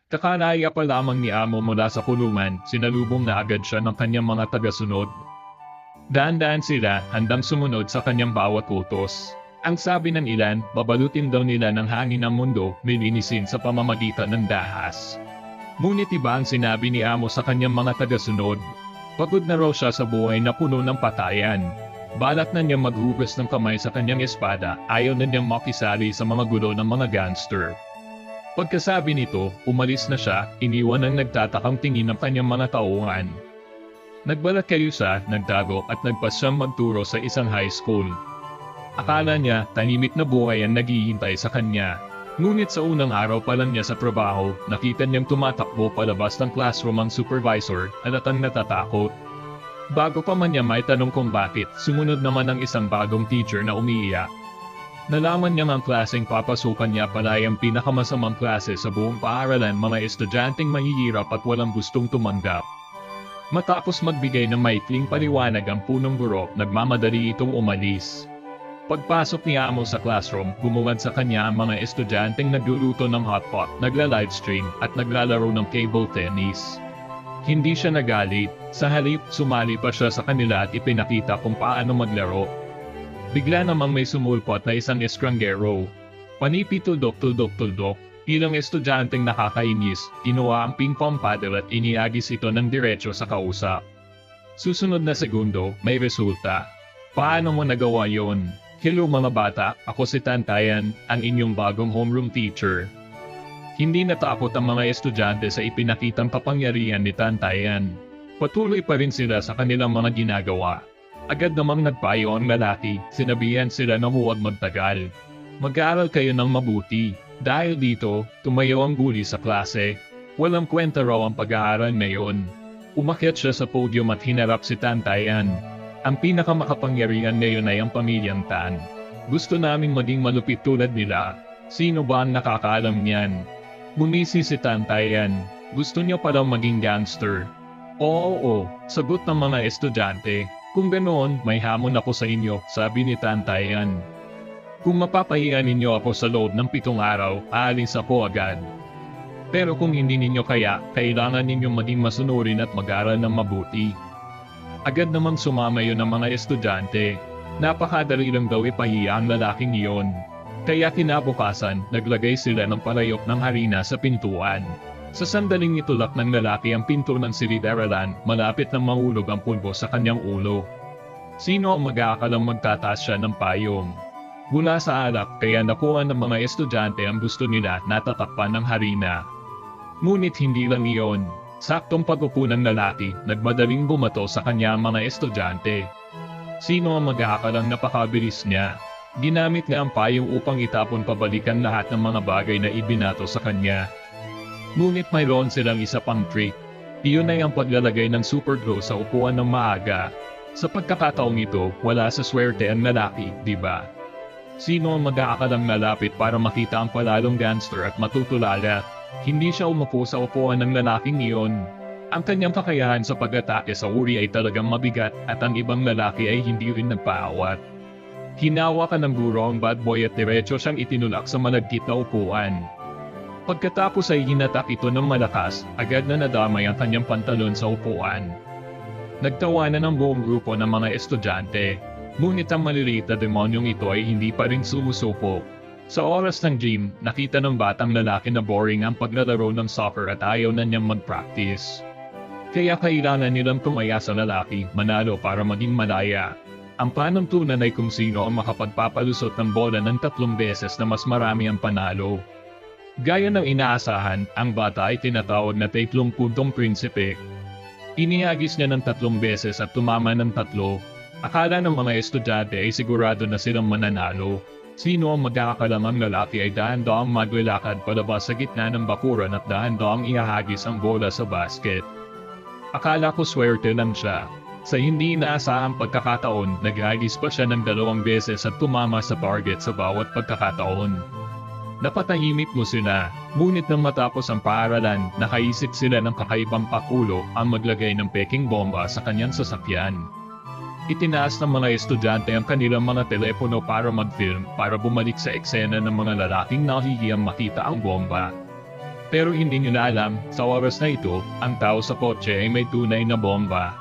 Kakalaya pa lamang ni Amo mula sa kulungan, sinalubong na agad siya ng kanyang mga tagasunod. Daan-daan sila, handang sumunod sa kanyang bawat utos. Ang sabi ng ilan, babalutin daw nila ng hangin ang mundo, lilinisin sa pamamagitan ng dahas. Ngunit iba ang sinabi ni Amo sa kanyang mga tagasunod. Pagod na raw siya sa buhay na puno ng patayan. Balak na niyang maghugas ng kamay sa kanyang espada, ayaw na niyang makisali sa mga gulo ng mga gangster. Pagkasabi nito, umalis na siya, iniwan ang nagtatakang tingin ng kanyang mga tauhan. Nagbalat kayo siya, nagtago at nagpasyang magturo sa isang high school. Akala niya, tahimik na buhay ang naghihintay sa kanya. Ngunit sa unang araw pa lang niya sa trabaho, nakita niyang tumatakbo palabas ng classroom ang supervisor, halatang natatakot. Bago pa man niya may tanong kung bakit, sumunod naman ang isang bagong teacher na umiiyak. Nalaman niya ang klaseng papasukan niya pala ang pinakamasamang klase sa buong paaralan, mga estudyanteng mahihirap at walang gustong tumanggap. Matapos magbigay ng maikling paliwanag ang punong guro, nagmamadali itong umalis. Pagpasok ni Amo sa classroom, bumungad sa kanya ang mga estudyanteng nagluluto ng hotpot, nagla-livestream at naglalaro ng table tennis. Hindi siya nagalit, sa halip sumali pa siya sa kanila at ipinakita kung paano maglaro. Bigla namang may sumulpot na isang estranggero. Panipi tuldok. Ilang estudyanteng nakakainis, kinuha ang ping-pong paddle at iniagis ito ng diretso sa kausap. Susunod na segundo, may resulta. Paano mo nagawa yon? Hello mga bata, ako si Tantayan, ang inyong bagong homeroom teacher. Hindi natakot ang mga estudyante sa ipinakitang kapangyarihan ni Tantayan. Patuloy pa rin sila sa kanilang mga ginagawa. Agad namang nagpayo ang lalaki, sinabihan sila na huwag magtagal. Mag-aaral kayo ng mabuti. Dahil dito, tumayo ang guli sa klase. Walang kwenta raw ang pag-aaral ngayon. Umakyat siya sa podium at hinarap si Tantayan. Ang pinakamakapangyarihan ngayon ay ang pamilyang Tan. Gusto naming maging malupit tulad nila. Sino ba ang nakakaalam niyan? Bumisi si Tantayan. Gusto niya pa daw maging gangster. Oo, sagot ng mga estudyante. Kung ganoon, may hamon ako sa inyo, sabi ni Tantayan. Kung mapapahiya ninyo ako sa loob ng 7 araw, aalis ako agad. Pero kung hindi ninyo kaya, kailangan ninyong maging masunurin at mag-aral ng mabuti. Agad namang sumama yun ang mga estudyante. Napakadali lang daw ipahiya ang lalaking iyon. Kaya kinabukasan, naglagay sila ng palayok ng harina sa pintuan. Sa sandaling itulak ng lalaki ang pinto ng silid-aralan, malapit nang mahulog ang pulbo sa kanyang ulo. Sino ang mag-aakalang magtataas siya ng payong? Mula sa alak, kaya nakuha ng mga estudyante ang gusto nila, natatakpan ng harina. Ngunit hindi lang iyon. Saktong pag-upo ng lalaki, nagmadaling bumato sa kanya ang mga estudyante. Sino ang mag-aakalang napakabilis niya? Ginamit niya ang payong upang itapon pabalikan lahat ng mga bagay na ibinato sa kanya. Ngunit mayroon silang isa pang trick. Iyon ay ang paglalagay ng super glue sa upuan ng maaga. Sa pagkakataong ito, wala sa swerte ang lalaki, di ba? Sino ang mag-aakalang lalapit para makita ang palalong gangster at matutulala? Hindi siya umupo sa upuan ng lalaking iyon. Ang kanyang kakayahan sa pag-atake sa uri ay talagang mabigat at ang ibang lalaki ay hindi rin nagpaawat. Hinawakan ng guro ang bad boy at diretso siyang itinulak sa malagkit na upuan. Pagkatapos ay hinatak ito ng malakas, agad na nadamay ang kanyang pantalon sa upuan. Nagtawanan ang buong grupo ng mga estudyante. Ngunit ang maliliit na demonyong ito ay hindi pa rin sumusuko. Sa oras ng gym, nakita ng batang lalaki na boring ang paglalaro ng soccer at ayaw na niyang mag-practice. Kaya kailangan nilang tumaya sa lalaki, manalo para maging malaya. Ang panuntunan ay kung sino ang makapagpapalusot ng bola ng 3 beses na mas marami ang panalo. Gaya ng inaasahan, ang bata ay tinatawag na 3 puntong prinsipe. Iniagis niya ng 3 beses at tumama ng 3. Akala ng mga estudyante ay sigurado na silang mananalo. Sino ang magkakalamang lalaki ay dahan-daang maglalakad palabas sa gitna ng bakuran at dahan-daang ihahagis ang bola sa basket. Akala ko swerte lang siya. Sa hindi inaasahang pagkakataon, naghagis pa siya ng 2 beses at tumama sa target sa bawat pagkakataon. Napatahimik mo sila, ngunit nang matapos ang paaralan, nakaisip sila ng kakaibang pakulo ang maglagay ng peking bomba sa kanyang sasakyan. Itinaas ng mga estudyante ang kanilang mga telepono para mag-film para bumalik sa eksena ng mga lalaking nahihiyang makita ang bomba. Pero hindi nila alam, sa oras na ito, ang tao sa kotse ay may tunay na bomba.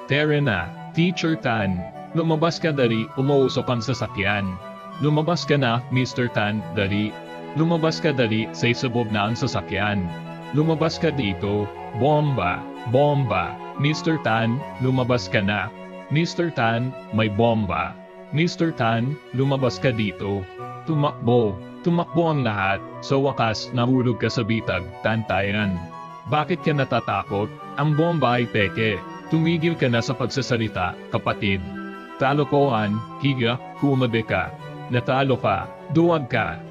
Tara na, Teacher Tan. Lumabas ka dali, umuusok ang sasakyan. Lumabas ka na, Mr. Tan, dali. Lumabas ka dali, sa isabog na ang sasakyan. Lumabas ka dito, bomba, bomba. Mr. Tan, lumabas ka na. Mr. Tan, may bomba. Mr. Tan, lumabas ka dito. Tumakbo. Tumakbo ang lahat. Sa wakas, nahulog ka sa bitag, Tantayan. Bakit ka natatakot? Ang bomba ay peke. Tumigil ka na sa pagsasalita, kapatid. Talokohan, higa, humabi ka. Natalo ka, duwag ka.